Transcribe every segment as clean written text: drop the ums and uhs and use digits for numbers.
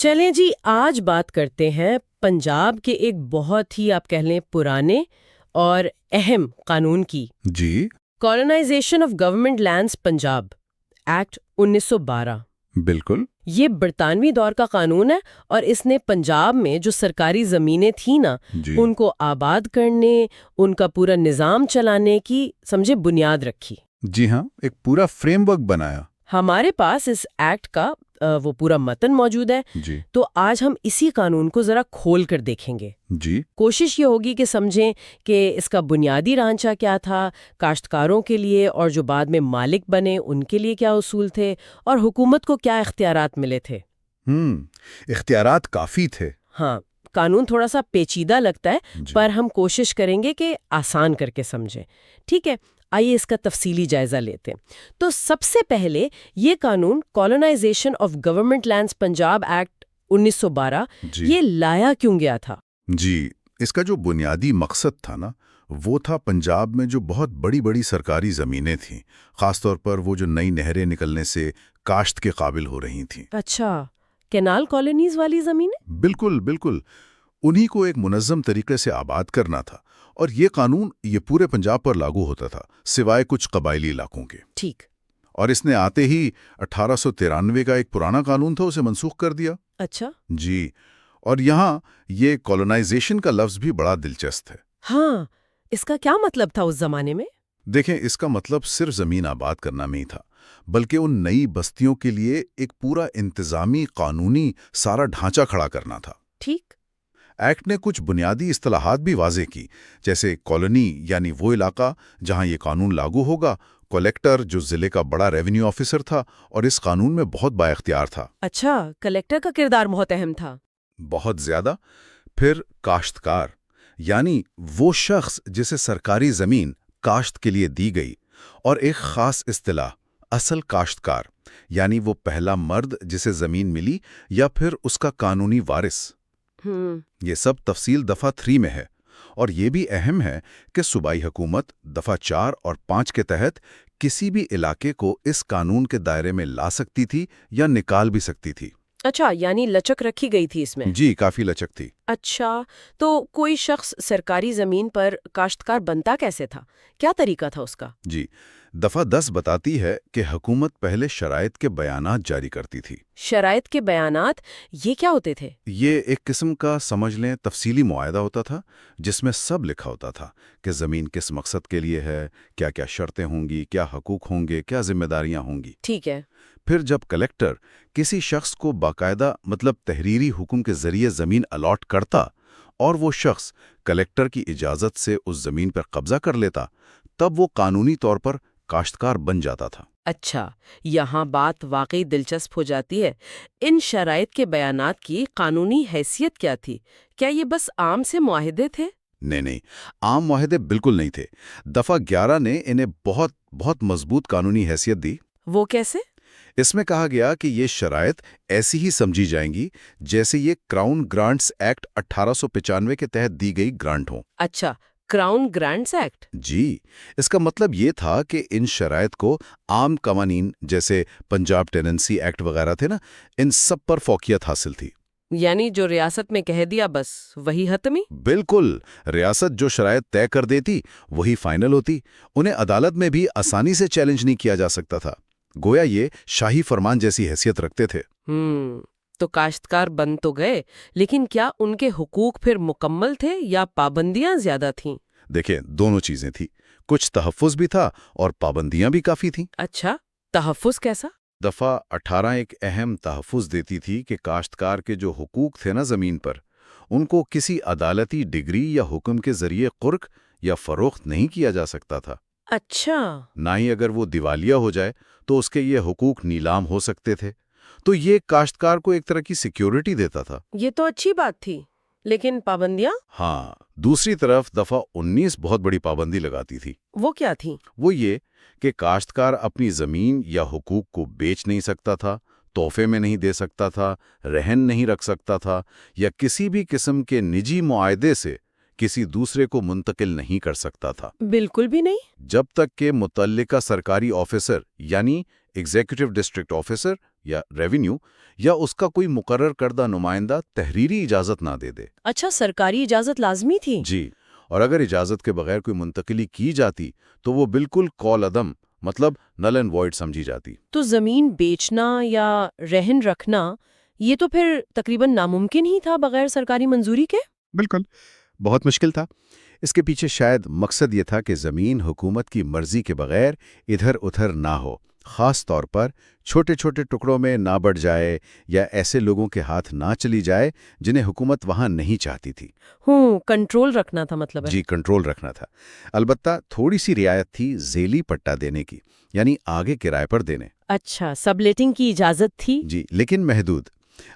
چلیں جی، آج بات کرتے ہیں پنجاب کے ایک بہت ہی آپ کہہ لیں پرانے اور اہم قانون کی۔ جی colonization of government lands Punjab act 1912۔ بالکل۔ یہ برطانوی دور کا قانون ہے اور اس نے پنجاب میں جو سرکاری زمینیں تھیں نا جی ان کو آباد کرنے، ان کا پورا نظام چلانے کی سمجھے بنیاد رکھی۔ جی ہاں، ایک پورا فریم ورک بنایا۔ ہمارے پاس اس ایکٹ کا وہ پورا متن موجود ہے، جی تو آج ہم اسی قانون کو ذرا کھول کر دیکھیں گے۔ جی کوشش یہ ہوگی کہ سمجھیں کہ اس کا بنیادی ڈھانچہ کیا تھا، کاشتکاروں کے لیے اور جو بعد میں مالک بنے ان کے لیے کیا اصول تھے، اور حکومت کو کیا اختیارات ملے تھے۔ اختیارات کافی تھے۔ ہاں، قانون تھوڑا سا پیچیدہ لگتا ہے، جی پر ہم کوشش کریں گے کہ آسان کر کے سمجھیں۔ ٹھیک ہے، آئیے اس کا تفصیلی جائزہ لیتے ہیں۔ تو سب سے پہلے یہ قانون colonization of government lands Punjab act 1912 جی یہ لایا کیوں گیا تھا؟ جی اس کا جو بنیادی مقصد تھا نا، وہ تھا پنجاب میں جو بہت بڑی بڑی سرکاری زمینیں تھیں، خاص طور پر وہ جو نئی نہریں نکلنے سے کاشت کے قابل ہو رہی تھیں۔ اچھا، کینال کالونیز والی زمینیں؟ بالکل بالکل، انہی کو ایک منظم طریقے سے آباد کرنا تھا، اور یہ قانون یہ پورے پنجاب پر لاگو ہوتا تھا سوائے کچھ قبائلی علاقوں کے۔ ٹھیک۔ اور اس نے آتے ہی 1893 کا ایک پرانا قانون تھا، اسے منسوخ کر دیا۔ اچھا۔ جی، اور یہاں یہ کالونائزیشن کا لفظ بھی بڑا دلچسپ ہے۔ ہاں، اس کا کیا مطلب تھا اس زمانے میں؟ دیکھیں، اس کا مطلب صرف زمین آباد کرنا نہیں تھا، بلکہ ان نئی بستیوں کے لیے ایک پورا انتظامی قانونی سارا ڈھانچہ کھڑا کرنا تھا۔ ٹھیک۔ ایکٹ نے کچھ بنیادی اصطلاحات بھی واضح کی، جیسے کالونی یعنی وہ علاقہ جہاں یہ قانون لاگو ہوگا، کلیکٹر جو ضلع کا بڑا ریونیو آفیسر تھا اور اس قانون میں بہت با اختیار تھا۔ اچھا، کلیکٹر کا کردار بہت اہم تھا۔ بہت زیادہ۔ پھر کاشتکار یعنی وہ شخص جسے سرکاری زمین کاشت کے لیے دی گئی، اور ایک خاص اصطلاح اصل کاشتکار یعنی وہ پہلا مرد جسے زمین ملی یا پھر اس کا قانونی وارث۔ یہ سب تفصیل دفعہ 3 میں ہے، اور یہ بھی اہم ہے کہ صوبائی حکومت دفعہ 4 اور 5 کے تحت کسی بھی علاقے کو اس قانون کے دائرے میں لا سکتی تھی یا نکال بھی سکتی تھی۔ اچھا، یعنی لچک رکھی گئی تھی اس میں؟ جی، کافی لچک تھی۔ اچھا، تو کوئی شخص سرکاری زمین پر کاشتکار بنتا کیسے تھا؟ کیا طریقہ تھا اس کا؟ جی، دفعہ 10 بتاتی ہے کہ حکومت پہلے شرائط کے بیانات جاری کرتی تھی۔ شرائط کے بیانات یہ کیا ہوتے تھے؟ یہ ایک قسم کا سمجھ لیں تفصیلی معاہدہ ہوتا تھا، جس میں سب لکھا ہوتا تھا کہ زمین کس مقصد کے لیے ہے، کیا کیا شرطیں ہوں گی، کیا حقوق ہوں گے، کیا ذمہ داریاں ہوں گی۔ ٹھیک ہے۔ پھر جب کلیکٹر کسی شخص کو باقاعدہ تحریری حکم کے ذریعے زمین الاٹ کرتا اور وہ شخص کلیکٹر کی اجازت سے اس زمین پر قبضہ کر لیتا، تب وہ قانونی طور پر کاشتکار بن جاتا تھا۔ اچھا، یہاں بات واقعی دلچسپ ہو جاتی ہے۔ ان شرائط کے بیانات کی قانونی حیثیت کیا تھی؟ کیا یہ بس عام سے معاہدے تھے؟ نہیں، عام معاہدے بالکل نہیں تھے۔ دفعہ 11 نے انہیں بہت بہت مضبوط قانونی حیثیت دی۔ وہ کیسے؟ اس میں کہا گیا کہ یہ شرائط ایسی ہی سمجھی جائیں گی جیسے یہ کراؤن گرانٹس ایکٹ 1895 کے تحت دی گئی گرانٹ ہوں۔ اچھا، کراؤن گرانٹس ایکٹ؟ جی، اس کا مطلب یہ تھا کہ ان شرائط کو عام قوانین جیسے پنجاب ٹیننسی ایکٹ وغیرہ تھے نا، ان سب پر فوقیت حاصل تھی۔ یعنی جو ریاست میں کہہ دیا بس وہی حتمی؟ بالکل، ریاست جو شرائط طے کر دیتی وہی فائنل ہوتی، انہیں عدالت میں بھی آسانی سے چیلنج نہیں کیا جا سکتا تھا۔ گویا یہ شاہی فرمان جیسی حیثیت رکھتے تھے۔ تو کاشتکار بن تو گئے، لیکن کیا ان کے حقوق پھر مکمل تھے یا پابندیاں زیادہ تھیں؟ دیکھیں، دونوں چیزیں تھیں، کچھ تحفظ بھی تھا اور پابندیاں بھی کافی تھیں۔ اچھا، تحفظ کیسا؟ دفعہ 18 ایک اہم تحفظ دیتی تھی کہ کاشتکار کے جو حقوق تھے نا زمین پر، ان کو کسی عدالتی ڈگری یا حکم کے ذریعے قرق یا فروخت نہیں کیا جا سکتا تھا۔ اچھا۔ نہ ہی اگر وہ دیوالیہ ہو جائے تو اس کے یہ حقوق نیلام ہو سکتے تھے، تو یہ کاشتکار کو ایک طرح کی سیکیورٹی دیتا تھا۔ یہ تو اچھی بات تھی، لیکن پابندیاں؟ ہاں، دوسری طرف دفعہ 19 بہت بڑی پابندی لگاتی تھی۔ وہ کیا تھی؟ وہ یہ کہ کاشتکار اپنی زمین یا حقوق کو بیچ نہیں سکتا تھا، تحفے میں نہیں دے سکتا تھا، رہن نہیں رکھ سکتا تھا، یا کسی بھی قسم کے نجی معاہدے سے کسی دوسرے کو منتقل نہیں کر سکتا تھا، بالکل بھی نہیں۔ جب تک کہ متعلقہ سرکاری آفیسر یعنی ایگزیکٹو ڈسٹرکٹ آفیسر یا ریونیو یا اس کا کوئی مقرر کردہ نمائندہ تحریری اجازت نہ دے دے۔ اچھا، سرکاری اجازت لازمی تھی؟ جی، اور اگر اجازت کے بغیر کوئی منتقلی کی جاتی تو وہ بالکل کال عدم، مطلب نل اینڈ وائڈ سمجھی جاتی۔ تو زمین بیچنا یا رہن رکھنا یہ تو پھر تقریباً ناممکن ہی تھا بغیر سرکاری منظوری کے؟ بالکل، بہت مشکل تھا۔ اس کے پیچھے شاید مقصد یہ تھا کہ زمین حکومت کی مرضی کے بغیر ادھر ادھر نہ ہو، خاص طور پر چھوٹے چھوٹے ٹکڑوں میں نہ بڑھ جائے یا ایسے لوگوں کے ہاتھ نہ چلی جائے جنہیں حکومت وہاں نہیں چاہتی تھی۔ کنٹرول رکھنا تھا مطلب ہے؟ جی، کنٹرول رکھنا تھا۔ البتہ تھوڑی سی رعایت تھی ذیلی پٹا دینے کی، یعنی آگے کرائے پر دینے۔ اچھا، سب لیٹنگ کی اجازت تھی؟ جی، لیکن محدود۔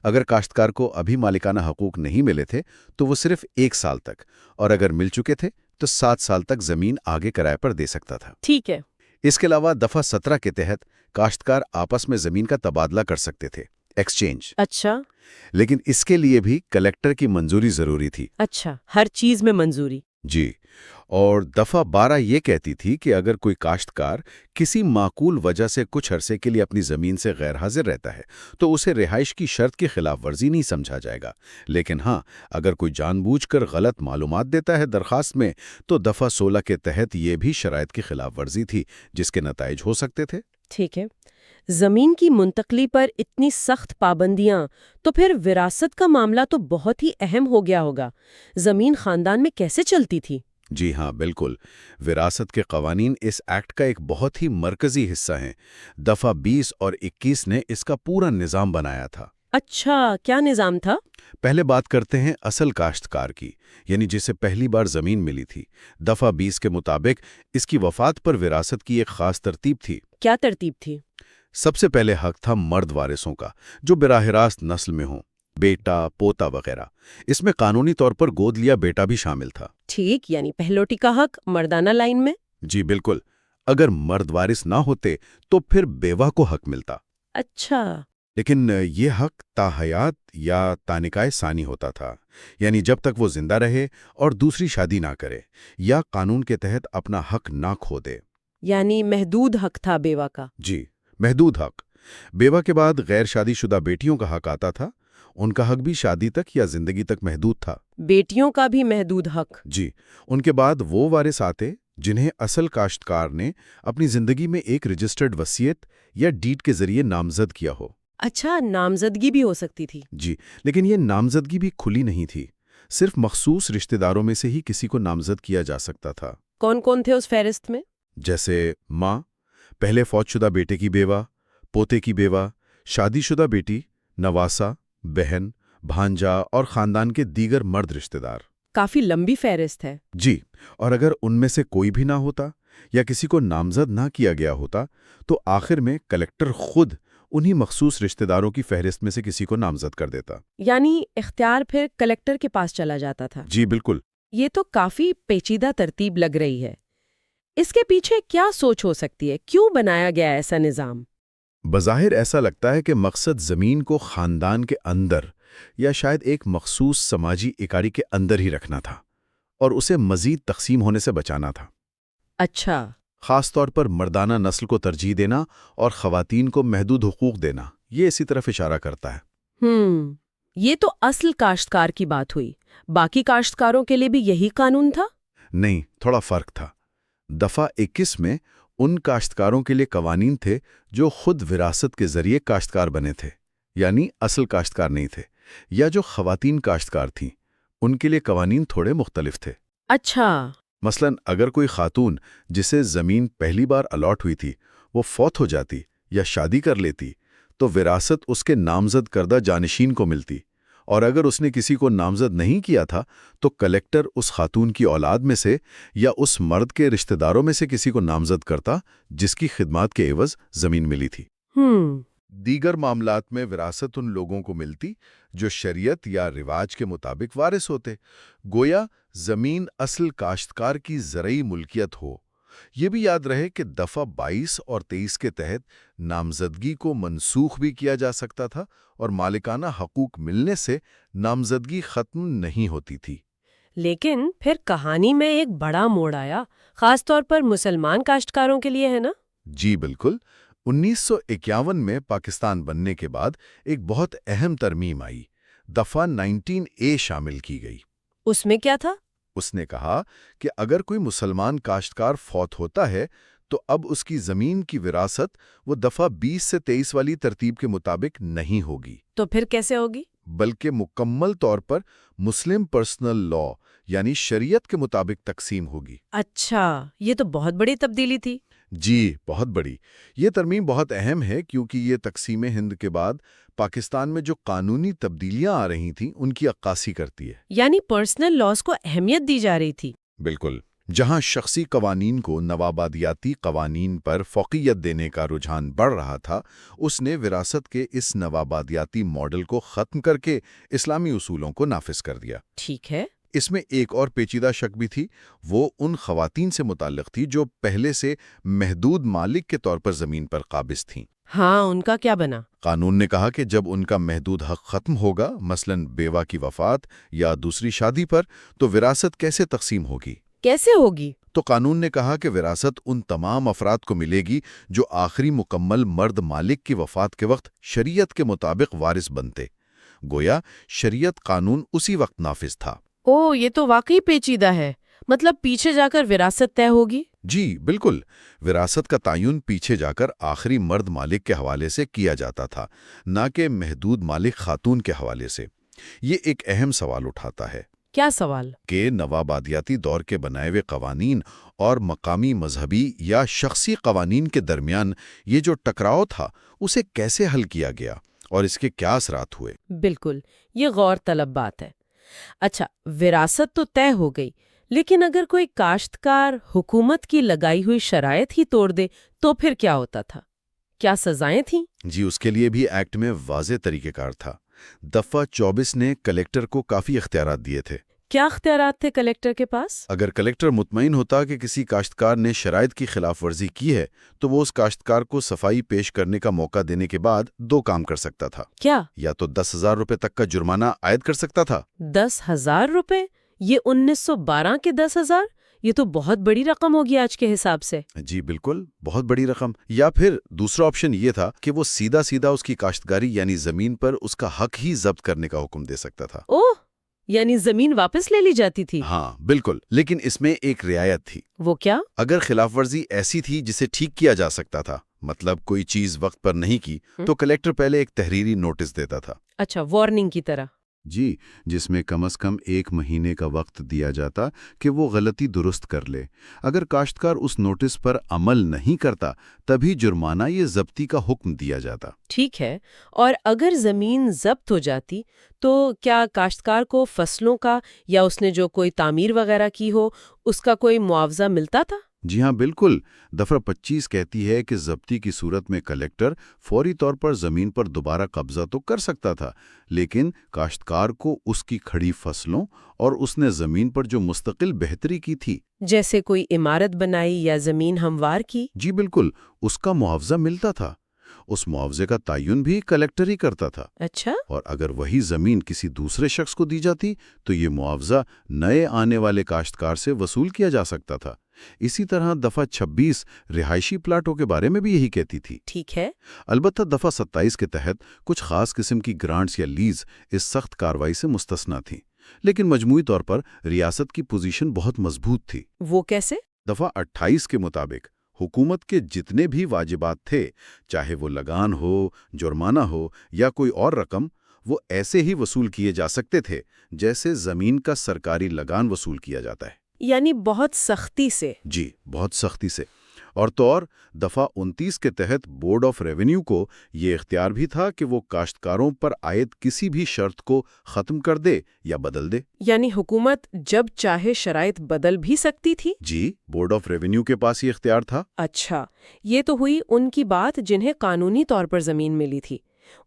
اگر کاشتکار کو ابھی مالکانہ حقوق نہیں ملے تھے تو وہ صرف 1 سال تک، اور اگر مل چکے تھے تو 7 سال تک زمین آگے کرائے پر دے سکتا تھا۔ ٹھیک ہے۔ اس کے علاوہ دفعہ 17 کے تحت کاشتکار آپس میں زمین کا تبادلہ کر سکتے تھے، ایکسچینج۔ اچھا لیکن اس کے لیے بھی کلیکٹر کی منظوری ضروری تھی۔ اچھا، ہر چیز میں منظوری؟ جی، اور دفعہ 12 یہ کہتی تھی کہ اگر کوئی کاشتکار کسی معقول وجہ سے کچھ عرصے کے لیے اپنی زمین سے غیر حاضر رہتا ہے تو اسے رہائش کی شرط کی خلاف ورزی نہیں سمجھا جائے گا، لیکن ہاں، اگر کوئی جان بوجھ کر غلط معلومات دیتا ہے درخواست میں تو دفعہ 16 کے تحت یہ بھی شرائط کی خلاف ورزی تھی جس کے نتائج ہو سکتے تھے۔ ٹھیک ہے۔ زمین کی منتقلی پر اتنی سخت پابندیاں، تو پھر وراثت کا معاملہ تو بہت ہی اہم ہو گیا ہوگا۔ زمین خاندان میں کیسے چلتی تھی؟ جی ہاں، بالکل۔ وراثت کے قوانین اس ایکٹ کا ایک بہت ہی مرکزی حصہ ہیں۔ دفعہ 20 اور 21 نے اس کا پورا نظام بنایا تھا۔ اچھا، کیا نظام تھا؟ پہلے بات کرتے ہیں اصل کاشتکار کی، یعنی جسے پہلی بار زمین ملی تھی۔ دفعہ 20 کے مطابق اس کی وفات پر وراثت کی ایک خاص ترتیب تھی۔ کیا ترتیب تھی؟ سب سے پہلے حق تھا مرد وارثوں کا جو براہ راست نسل میں ہوں، بیٹا، پوتا وغیرہ۔ اس میں قانونی طور پر گود لیا بیٹا بھی شامل تھا۔ ٹھیک، یعنی پہلوٹی کا حق مردانہ لائن میں؟ جی بالکل۔ اگر مرد وارث نہ ہوتے تو پھر بیوہ کو حق ملتا۔ اچھا۔ لیکن یہ حق تا حیات یا تا نکاح ثانی ہوتا تھا، یعنی جب تک وہ زندہ رہے اور دوسری شادی نہ کرے یا قانون کے تحت اپنا حق نہ کھو دے۔ یعنی محدود حق تھا بیوہ کا؟ جی، محدود حق۔ بیوہ کے بعد غیر شادی شدہ بیٹیوں کا حق آتا تھا، ان کا حق بھی شادی تک یا زندگی تک محدود تھا۔ بیٹیوں کا بھی محدود حق؟ جی، ان کے بعد وہ وارث آتے جنہیں اصل کاشتکار نے اپنی زندگی میں ایک رجسٹرڈ وصیت یا ڈیڈ کے ذریعے نامزد کیا ہو۔ اچھا، نامزدگی بھی ہو سکتی تھی؟ جی، لیکن یہ نامزدگی بھی کھلی نہیں تھی، صرف مخصوص رشتہ داروں میں سے ہی کسی کو نامزد کیا جا سکتا تھا۔ کون کون تھے اس فہرست میں؟ جیسے ماں، پہلے فوت شدہ بیٹے کی بیوہ، پوتے کی بیوہ، شادی شدہ بیٹی، نواسہ، بہن، بھانجا اور خاندان کے دیگر مرد رشتہ دار۔ کافی لمبی فہرست ہے۔ جی، اور اگر ان میں سے کوئی بھی نہ ہوتا یا کسی کو نامزد نہ کیا گیا ہوتا تو آخر میں کلیکٹر خود انہی مخصوص رشتہ داروں کی فہرست میں سے کسی کو نامزد کر دیتا۔ یعنی اختیار پھر کلیکٹر کے پاس چلا جاتا تھا؟ جی بالکل۔ یہ تو کافی پیچیدہ ترتیب لگ رہی ہے۔ اس کے پیچھے کیا سوچ ہو سکتی ہے؟ کیوں بنایا گیا ایسا نظام؟ بظاہر ایسا لگتا ہے کہ مقصد زمین کو خاندان کے اندر یا شاید ایک مخصوص سماجی اکائی کے اندر ہی رکھنا تھا اور اسے مزید تقسیم ہونے سے بچانا تھا۔ اچھا۔ خاص طور پر مردانہ نسل کو ترجیح دینا اور خواتین کو محدود حقوق دینا، یہ اسی طرف اشارہ کرتا ہے۔ یہ تو اصل کاشتکار کی بات ہوئی۔ باقی کاشتکاروں کے لیے بھی یہی قانون تھا؟ نہیں، تھوڑا فرق تھا۔ دفعہ 21 میں ان کاشتکاروں کے لیے قوانین تھے جو خود وراثت کے ذریعے کاشتکار بنے تھے، یعنی اصل کاشتکار نہیں تھے، یا جو خواتین کاشتکار تھیں، ان کے لیے قوانین تھوڑے مختلف تھے۔ اچھا۔ مثلا اگر کوئی خاتون جسے زمین پہلی بار الاٹ ہوئی تھی وہ فوت ہو جاتی یا شادی کر لیتی تو وراثت اس کے نامزد کردہ جانشین کو ملتی، اور اگر اس نے کسی کو نامزد نہیں کیا تھا تو کلیکٹر اس خاتون کی اولاد میں سے یا اس مرد کے رشتہ داروں میں سے کسی کو نامزد کرتا جس کی خدمات کے عوض زمین ملی تھی۔ دیگر معاملات میں وراثت ان لوگوں کو ملتی جو شریعت یا رواج کے مطابق وارث ہوتے، گویا زمین اصل کاشتکار کی زرعی ملکیت ہو۔ یہ بھی یاد رہے کہ دفعہ 22 اور 23 کے تحت نامزدگی کو منسوخ بھی کیا جا سکتا تھا اور مالکانہ حقوق ملنے سے نامزدگی ختم نہیں ہوتی تھی۔ لیکن پھر کہانی میں ایک بڑا موڑ آیا، خاص طور پر مسلمان کاشتکاروں کے لیے، ہے نا؟ جی بالکل، 1951 میں پاکستان بننے کے بعد ایک بہت اہم ترمیم آئی، دفعہ 19A شامل کی گئی۔ اس میں کیا تھا؟ اس نے کہا کہ اگر کوئی مسلمان کاشتکار فوت ہوتا ہے تو اب اس کی زمین کی وراثت وہ دفعہ 20 سے 23 والی ترتیب کے مطابق نہیں ہوگی، تو پھر کیسے ہوگی؟ بلکہ مکمل طور پر مسلم پرسنل لا یعنی شریعت کے مطابق تقسیم ہوگی۔ اچھا، یہ تو بہت بڑی تبدیلی تھی۔ جی بہت بڑی۔ یہ ترمیم بہت اہم ہے کیونکہ یہ تقسیم ہند کے بعد پاکستان میں جو قانونی تبدیلیاں آ رہی تھیں ان کی عکاسی کرتی ہے۔ یعنی پرسنل لاز کو اہمیت دی جا رہی تھی۔ بالکل، جہاں شخصی قوانین کو نوآبادیاتی قوانین پر فوقیت دینے کا رجحان بڑھ رہا تھا، اس نے وراثت کے اس نوآبادیاتی ماڈل کو ختم کر کے اسلامی اصولوں کو نافذ کر دیا۔ ٹھیک ہے۔ اس میں ایک اور پیچیدہ شک بھی تھی، وہ ان خواتین سے متعلق تھی جو پہلے سے محدود مالک کے طور پر زمین پر قابض تھیں۔ ہاں، ان کا کیا بنا؟ قانون نے کہا کہ جب ان کا محدود حق ختم ہوگا، مثلاً بیوہ کی وفات یا دوسری شادی پر، تو وراثت کیسے تقسیم ہوگی؟ کیسے ہوگی؟ تو قانون نے کہا کہ وراثت ان تمام افراد کو ملے گی جو آخری مکمل مرد مالک کی وفات کے وقت شریعت کے مطابق وارث بنتے۔ گویا شریعت قانون اسی وقت نافذ تھا۔ اوہ، یہ تو واقعی پیچیدہ ہے۔ مطلب پیچھے جا کر وراثت طے ہوگی؟ جی بالکل، وراثت کا تعین پیچھے جا کر آخری مرد مالک کے حوالے سے کیا جاتا تھا، نہ کہ محدود مالک خاتون کے حوالے سے۔ یہ ایک اہم سوال اٹھاتا ہے کیا سوال؟ کہ نوآبادیاتی دور کے بنائے ہوئے قوانین اور مقامی مذہبی یا شخصی قوانین کے درمیان یہ جو ٹکراؤ تھا اسے کیسے حل کیا گیا اور اس کے کیا اثرات ہوئے؟ بالکل، یہ غور طلب بات ہے۔ اچھا، وراثت تو طے ہو گئی، لیکن اگر کوئی کاشتکار حکومت کی لگائی ہوئی شرائط ہی توڑ دے تو پھر کیا ہوتا تھا؟ کیا سزائیں تھیں؟ جی، اس کے لیے بھی ایکٹ میں واضح طریقہ کار تھا۔ دفعہ 24 نے کلیکٹر کو کافی اختیارات دیے تھے۔ کیا اختیارات تھے کلیکٹر کے پاس؟ اگر کلیکٹر مطمئن ہوتا کہ کسی کاشتکار نے شرائط کی خلاف ورزی کی ہے تو وہ اس کاشتکار کو صفائی پیش کرنے کا موقع دینے کے بعد دو کام کر سکتا تھا۔ کیا؟ یا تو 10,000 روپے تک کا جرمانہ عائد کر سکتا تھا۔ 10,000 روپے؟ یہ 1912 کے 10,000؟ یہ تو بہت بڑی رقم ہوگی آج کے حساب سے۔ جی بالکل، بہت بڑی رقم۔ یا پھر دوسرا آپشن یہ تھا کہ وہ سیدھا اس کی کاشتکاری یعنی زمین پر اس کا حق ہی ضبط کرنے کا حکم دے سکتا تھا۔ اوہ، یعنی زمین واپس لے لی جاتی تھی؟ ہاں بالکل، لیکن اس میں ایک رعایت تھی۔ وہ کیا؟ اگر خلاف ورزی ایسی تھی جسے ٹھیک کیا جا سکتا تھا، مطلب کوئی چیز وقت پر نہیں کی، تو کلیکٹر پہلے ایک تحریری نوٹس دیتا تھا۔ اچھا، وارننگ کی طرح؟ جی، جس میں کم از کم 1 مہینے کا وقت دیا جاتا کہ وہ غلطی درست کر لے۔ اگر کاشتکار اس نوٹس پر عمل نہیں کرتا تبھی جرمانہ یا ضبطی کا حکم دیا جاتا۔ ٹھیک ہے، اور اگر زمین ضبط ہو جاتی تو کیا کاشتکار کو فصلوں کا یا اس نے جو کوئی تعمیر وغیرہ کی ہو اس کا کوئی معاوضہ ملتا تھا؟ جی ہاں بالکل، دفعہ 25 کہتی ہے کہ ضبطی کی صورت میں کلیکٹر فوری طور پر زمین پر دوبارہ قبضہ تو کر سکتا تھا، لیکن کاشتکار کو اس کی کھڑی فصلوں اور اس نے زمین پر جو مستقل بہتری کی تھی، جیسے کوئی عمارت بنائی یا زمین ہموار کی، جی بالکل، اس کا معاوضہ ملتا تھا۔ اس معاوضے کا تعین بھی کلیکٹر ہی کرتا تھا۔ اچھا، اور اگر وہی زمین کسی دوسرے شخص کو دی جاتی تو یہ معاوضہ نئے آنے والے کاشتکار سے وصول کیا جا سکتا تھا۔ اسی طرح دفعہ 26 رہائشی پلاٹوں کے بارے میں بھی یہی کہتی تھی۔ ٹھیک ہے، البتہ دفعہ 27 کے تحت کچھ خاص قسم کی گرانٹس یا لیز اس سخت کارروائی سے مستثنیٰ تھیں، لیکن مجموعی طور پر ریاست کی پوزیشن بہت مضبوط تھی۔ وہ کیسے؟ دفعہ 28 کے مطابق حکومت کے جتنے بھی واجبات تھے، چاہے وہ لگان ہو، جرمانہ ہو یا کوئی اور رقم، وہ ایسے ہی وصول کیے جا سکتے تھے جیسے زمین کا سرکاری لگان وصول کیا جاتا ہے۔ یعنی بہت سختی سے؟ جی، بہت سختی سے۔ اور تو اور دفعہ 29 کے تحت بورڈ آف ریونیو کو یہ اختیار بھی تھا کہ وہ کاشتکاروں پر عائد کسی بھی شرط کو ختم کر دے یا بدل دے۔ یعنی حکومت جب چاہے شرائط بدل بھی سکتی تھی؟ جی، بورڈ آف ریونیو کے پاس یہ اختیار تھا۔ اچھا، یہ تو ہوئی ان کی بات جنہیں قانونی طور پر زمین ملی تھی۔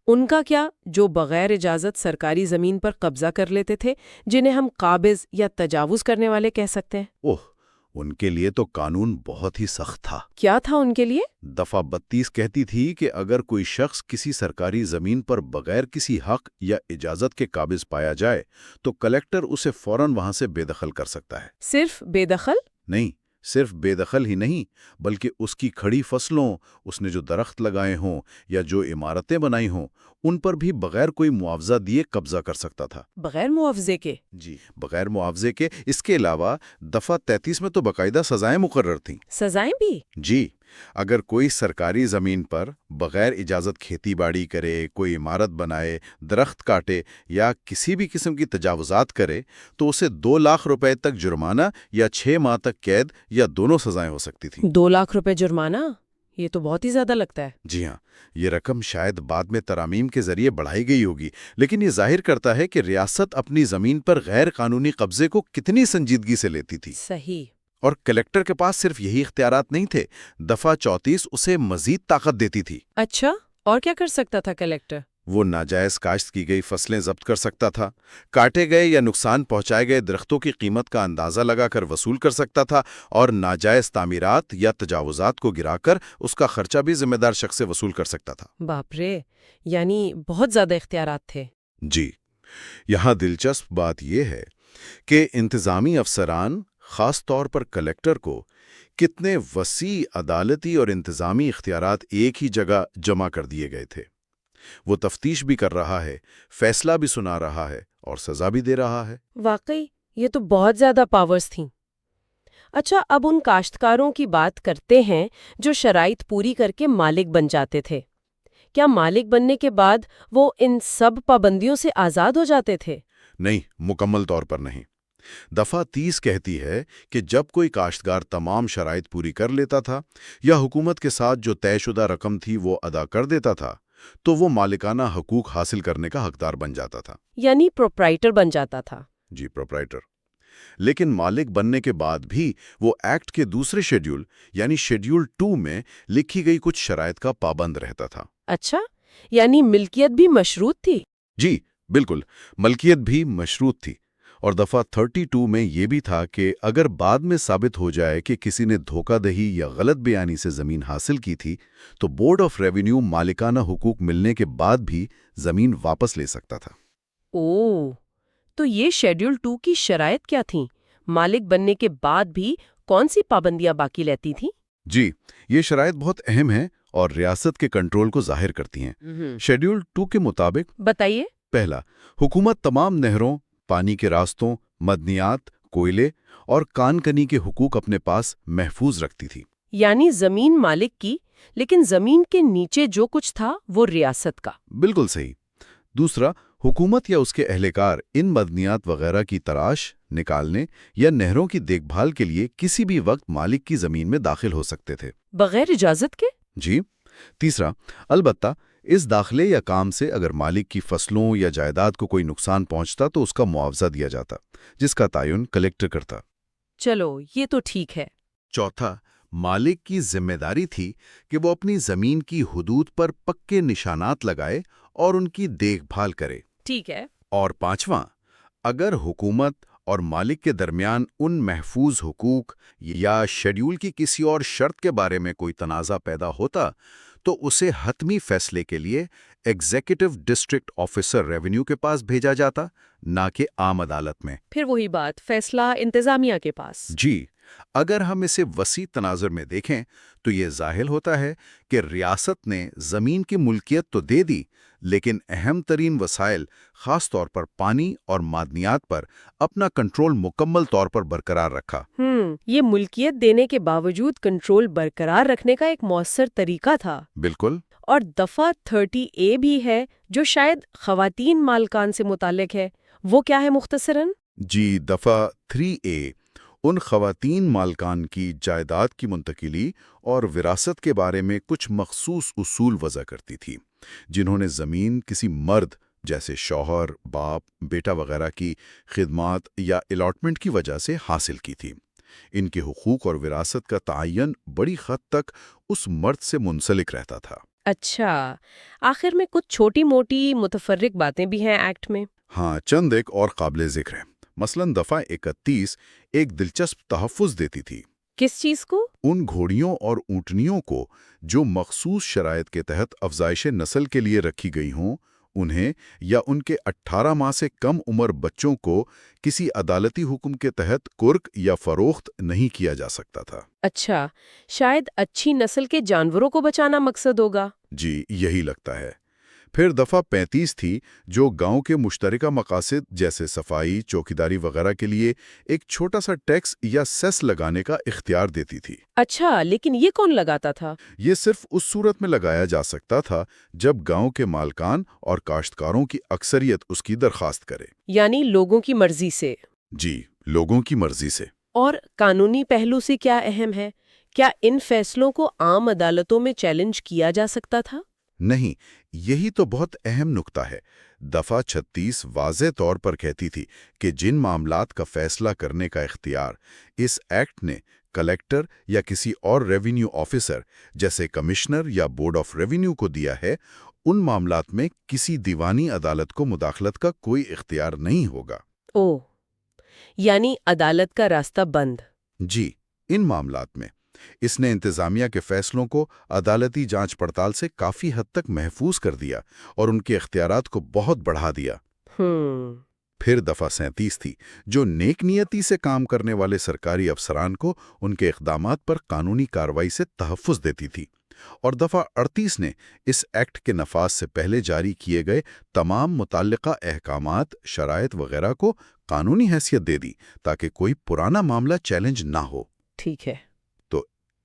ان کا کیا جو بغیر اجازت سرکاری زمین پر قبضہ کر لیتے تھے، جنہیں ہم قابض یا تجاوز کرنے والے کہہ سکتے ہیں؟ اوہ، ان کے لیے تو قانون بہت ہی سخت تھا۔ کیا تھا ان کے لیے؟ دفعہ 32 کہتی تھی کہ اگر کوئی شخص کسی سرکاری زمین پر بغیر کسی حق یا اجازت کے قابض پایا جائے تو کلیکٹر اسے فوراً وہاں سے بے دخل کر سکتا ہے۔ صرف بے دخل؟ نہیں، صرف بے دخل ہی نہیں، بلکہ اس کی کھڑی فصلوں، اس نے جو درخت لگائے ہوں یا جو عمارتیں بنائی ہوں، ان پر بھی بغیر کوئی معاوضہ دیے قبضہ کر سکتا تھا۔ بغیر معاوضے کے؟ جی، بغیر معاوضے کے۔ اس کے علاوہ دفعہ 33 میں تو باقاعدہ سزائیں مقرر تھیں۔ سزائیں بھی؟ جی، اگر کوئی سرکاری زمین پر بغیر اجازت کھیتی باڑی کرے، کوئی عمارت بنائے، درخت کاٹے یا کسی بھی قسم کی تجاوزات کرے تو اسے 2 لاکھ روپے تک جرمانہ یا 6 ماہ تک قید یا دونوں سزائیں ہو سکتی تھیں۔ 2 لاکھ روپے جرمانہ؟ یہ تو بہت ہی زیادہ لگتا ہے۔ جی ہاں، یہ رقم شاید بعد میں ترامیم کے ذریعے بڑھائی گئی ہوگی، لیکن یہ ظاہر کرتا ہے کہ ریاست اپنی زمین پر غیر قانونی قبضے کو کتنی سنجیدگی سے لیتی تھی۔ صحیح۔ اور کلیکٹر کے پاس صرف یہی اختیارات نہیں تھے، دفعہ 34 اسے مزید طاقت دیتی تھی۔ اچھا، اور کیا کر سکتا تھا کلیکٹر؟ وہ ناجائز کاشت کی گئی فصلیں ضبط کر سکتا تھا، کاٹے گئے یا نقصان پہنچائے گئے درختوں کی قیمت کا اندازہ لگا کر وصول کر سکتا تھا، اور ناجائز تعمیرات یا تجاوزات کو گرا کر اس کا خرچہ بھی ذمہ دار شخص سے وصول کر سکتا تھا۔ باپ رے، یعنی بہت زیادہ اختیارات تھے۔ جی، یہاں دلچسپ بات یہ ہے کہ انتظامی افسران، خاص طور پر کلیکٹر کو، کتنے وسیع عدالتی اور انتظامی اختیارات ایک ہی جگہ جمع کر دیے گئے تھے۔ وہ تفتیش بھی کر رہا ہے، فیصلہ بھی سنا رہا ہے اور سزا بھی دے رہا ہے۔ واقعی یہ تو بہت زیادہ پاورز تھیں۔ اچھا، اب ان کاشتکاروں کی بات کرتے ہیں جو شرائط پوری کر کے مالک بن جاتے تھے۔ کیا مالک بننے کے بعد وہ ان سب پابندیوں سے آزاد ہو جاتے تھے؟ نہیں، مکمل طور پر نہیں۔ دفعہ 30 کہتی ہے کہ جب کوئی کاشتکار تمام شرائط پوری کر لیتا تھا یا حکومت کے ساتھ جو طے شدہ رقم تھی وہ ادا کر دیتا تھا تو وہ مالکانہ حقوق حاصل کرنے کا حقدار بن جاتا تھا۔ یعنی پروپرائٹر بن جاتا تھا۔ جی، پروپرائٹر۔ لیکن مالک بننے کے بعد بھی وہ ایکٹ کے دوسرے شیڈیول یعنی شیڈیول 2 میں لکھی گئی کچھ شرائط کا پابند رہتا تھا۔ اچھا، یعنی ملکیت بھی مشروط تھی؟ جی بالکل، ملکیت بھی مشروط تھی، اور دفعہ 32 میں یہ بھی تھا کہ اگر بعد میں ثابت ہو جائے کہ کسی نے دھوکہ دہی یا غلط بیانی سے زمین حاصل کی تھی تو بورڈ آف ریونیو مالکانہ حقوق ملنے کے بعد بھی زمین واپس لے سکتا تھا۔ اوہ، تو یہ شیڈیول 2 کی شرائط کیا تھیں؟ مالک بننے کے بعد بھی کون سی پابندیاں باقی رہتی تھیں؟ جی، یہ شرائط بہت اہم ہیں اور ریاست کے کنٹرول کو ظاہر کرتی ہیں۔ شیڈیول 2 کے مطابق بتائیے۔ پہلا، حکومت تمام نہروں، پانی کے راستوں، معدنیات، کوئلے اور کان کنی کے حقوق اپنے پاس محفوظ رکھتی تھی۔ یعنی زمین مالک کی، لیکن زمین کے نیچے جو کچھ تھا وہ ریاست کا۔ بالکل صحیح۔ دوسرا، حکومت یا اس کے اہلکار ان معدنیات وغیرہ کی تلاش، نکالنے یا نہروں کی دیکھ بھال کے لیے کسی بھی وقت مالک کی زمین میں داخل ہو سکتے تھے، بغیر اجازت کے؟ جی۔ تیسرا، البتہ اس داخلے یا کام سے اگر مالک کی فصلوں یا جائیداد کو کوئی نقصان پہنچتا تو اس کا معاوضہ دیا جاتا، جس کا تعین کلیکٹر کرتا۔ چلو، یہ تو ٹھیک ہے۔ چوتھا، مالک کی ذمہ داری تھی کہ وہ اپنی زمین کی حدود پر پکے نشانات لگائے اور ان کی دیکھ بھال کرے۔ ٹھیک ہے۔ اور پانچواں، اگر حکومت اور مالک کے درمیان ان محفوظ حقوق یا شیڈیول کی کسی اور شرط کے بارے میں کوئی تنازع پیدا ہوتا تو اسے حتمی فیصلے کے لیے ایگزیکٹو ڈسٹرکٹ آفیسر ریونیو کے پاس بھیجا جاتا، نہ کہ عام عدالت میں۔ پھر وہی بات، فیصلہ انتظامیہ کے پاس۔ جی، اگر ہم اسے وسیع تناظر میں دیکھیں تو یہ ظاہر ہوتا ہے کہ ریاست نے زمین کی ملکیت تو دے دی، لیکن اہم ترین وسائل، خاص طور پر پانی اور معدنیات پر اپنا کنٹرول مکمل طور پر برقرار رکھا۔ یہ ملکیت دینے کے باوجود کنٹرول برقرار رکھنے کا ایک مؤثر طریقہ تھا۔ بالکل۔ اور دفعہ 30A بھی ہے جو شاید خواتین مالکان سے متعلق ہے، وہ کیا ہے مختصراً؟ جی، دفعہ 3A ان خواتین مالکان کی جائیداد کی منتقلی اور وراثت کے بارے میں کچھ مخصوص اصول وضع کرتی تھی، جنہوں نے زمین کسی مرد جیسے شوہر، باپ، بیٹا وغیرہ کی خدمات یا الاٹمنٹ کی وجہ سے حاصل کی تھی۔ ان کے حقوق اور وراثت کا تعین بڑی حد تک اس مرد سے منسلک رہتا تھا۔ اچھا، آخر میں کچھ چھوٹی موٹی متفرق باتیں بھی ہیں ایکٹ میں؟ ہاں، چند ایک اور قابل ذکر ہیں۔ مثلاً دفعہ 31 ایک دلچسپ تحفظ دیتی تھی کس چیز کو؟ ان گھوڑیوں اور اونٹنیوں کو جو مخصوص شرائط کے تحت افزائش نسل کے لیے رکھی گئی ہوں، انہیں یا ان کے 18 ماہ سے کم عمر بچوں کو کسی عدالتی حکم کے تحت کرک یا فروخت نہیں کیا جا سکتا تھا۔ اچھا، شاید اچھی نسل کے جانوروں کو بچانا مقصد ہوگا۔ جی، یہی لگتا ہے۔ پھر دفعہ 35 تھی جو گاؤں کے مشترکہ مقاصد جیسے صفائی، چوکیداری وغیرہ کے لیے ایک چھوٹا سا ٹیکس یا سیس لگانے کا اختیار دیتی تھی۔ اچھا، لیکن یہ کون لگاتا تھا؟ یہ صرف اس صورت میں لگایا جا سکتا تھا جب گاؤں کے مالکان اور کاشتکاروں کی اکثریت اس کی درخواست کرے۔ یعنی لوگوں کی مرضی سے؟ جی، لوگوں کی مرضی سے۔ اور قانونی پہلو سے کیا اہم ہے؟ کیا ان فیصلوں کو عام عدالتوں میں چیلنج کیا جا سکتا تھا؟ نہیں، یہی تو بہت اہم نکتہ ہے۔ دفعہ 36 واضح طور پر کہتی تھی کہ جن معاملات کا فیصلہ کرنے کا اختیار اس ایکٹ نے کلیکٹر یا کسی اور ریونیو آفیسر جیسے کمشنر یا بورڈ آف ریونیو کو دیا ہے، ان معاملات میں کسی دیوانی عدالت کو مداخلت کا کوئی اختیار نہیں ہوگا۔ اوہ، یعنی عدالت کا راستہ بند۔ جی، ان معاملات میں اس نے انتظامیہ کے فیصلوں کو عدالتی جانچ پڑتال سے کافی حد تک محفوظ کر دیا اور ان کے اختیارات کو بہت بڑھا دیا۔ پھر دفعہ 37 تھی جو نیک نیتی سے کام کرنے والے سرکاری افسران کو ان کے اقدامات پر قانونی کارروائی سے تحفظ دیتی تھی، اور دفعہ 38 نے اس ایکٹ کے نفاذ سے پہلے جاری کیے گئے تمام متعلقہ احکامات، شرائط وغیرہ کو قانونی حیثیت دے دی تاکہ کوئی پرانا معاملہ چیلنج نہ ہو۔ ٹھیک ہے۔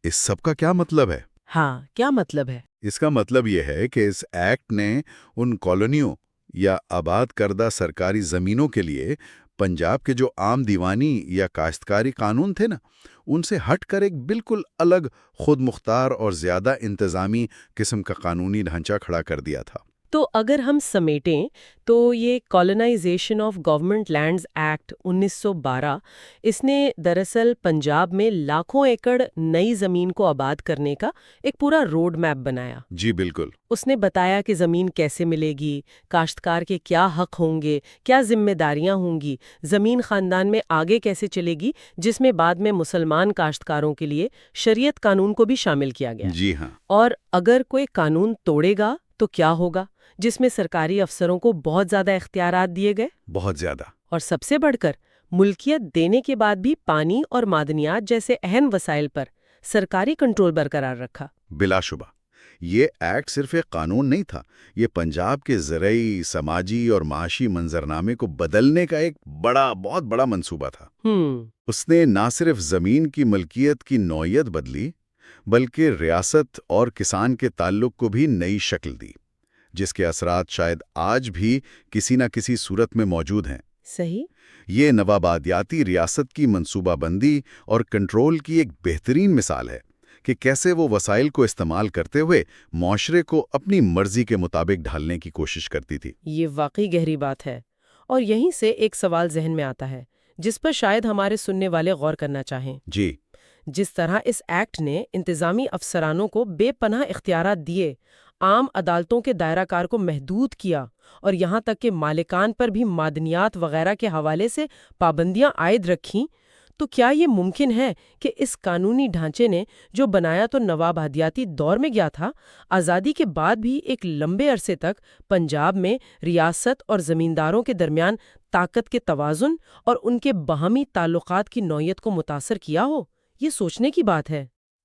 اس سب کا کیا مطلب ہے؟ ہاں، کیا مطلب ہے؟ اس کا مطلب یہ ہے کہ اس ایکٹ نے ان کالونیوں یا آباد کردہ سرکاری زمینوں کے لیے پنجاب کے جو عام دیوانی یا کاشتکاری قانون تھے نا، ان سے ہٹ کر ایک بالکل الگ، خود مختار اور زیادہ انتظامی قسم کا قانونی ڈھانچہ کھڑا کر دیا تھا۔ تو اگر ہم سمیٹیں تو یہ colonization of government lands act 1912 اس نے دراصل پنجاب میں لاکھوں ایکڑ نئی زمین کو آباد کرنے کا ایک پورا روڈ میپ بنایا۔ جی بالکل۔ اس نے بتایا کہ زمین کیسے ملے گی، کاشتکار کے کیا حق ہوں گے، کیا ذمہ داریاں ہوں گی، زمین خاندان میں آگے کیسے چلے گی، جس میں بعد میں مسلمان کاشتکاروں کے لیے شریعت قانون کو بھی شامل کیا گیا۔ جی ہاں۔ اور اگر کوئی قانون توڑے گا تو کیا ہوگا، جس میں سرکاری افسروں کو بہت زیادہ اختیارات دیے گئے، بہت زیادہ، اور سب سے بڑھ کر ملکیت دینے کے بعد بھی پانی اور معدنیات جیسے اہم وسائل پر سرکاری کنٹرول برقرار رکھا۔ بلا شبہ یہ ایکٹ صرف ایک قانون نہیں تھا، یہ پنجاب کے زرعی، سماجی اور معاشی منظرنامے کو بدلنے کا ایک بہت بڑا منصوبہ تھا۔ اس نے نہ صرف زمین کی ملکیت کی نوعیت بدلی، بلکہ ریاست اور کسان کے تعلق کو بھی نئی شکل دی، جس کے اثرات شاید آج بھی کسی نہ کسی صورت میں موجود ہیں۔ صحیح۔ یہ نوآبادیاتی ریاست کی منصوبہ بندی اور کنٹرول کی ایک بہترین مثال ہے کہ کیسے وہ وسائل کو استعمال کرتے ہوئے معاشرے کو اپنی مرضی کے مطابق ڈھالنے کی کوشش کرتی تھی۔ یہ واقعی گہری بات ہے، اور یہیں سے ایک سوال ذہن میں آتا ہے جس پر شاید ہمارے سننے والے غور کرنا چاہیں۔ جی، جس طرح اس ایکٹ نے انتظامی افسرانوں کو بے پناہ اختیارات دیے، عام عدالتوں کے دائرہ کار کو محدود کیا، اور یہاں تک کہ مالکان پر بھی معدنیات وغیرہ کے حوالے سے پابندیاں عائد رکھیں، تو کیا یہ ممکن ہے کہ اس قانونی ڈھانچے نے جو بنایا تو نوآبادیاتی دور میں گیا تھا، آزادی کے بعد بھی ایک لمبے عرصے تک پنجاب میں ریاست اور زمینداروں کے درمیان طاقت کے توازن اور ان کے باہمی تعلقات کی نوعیت کو متاثر کیا ہو؟ یہ سوچنے کی بات ہے۔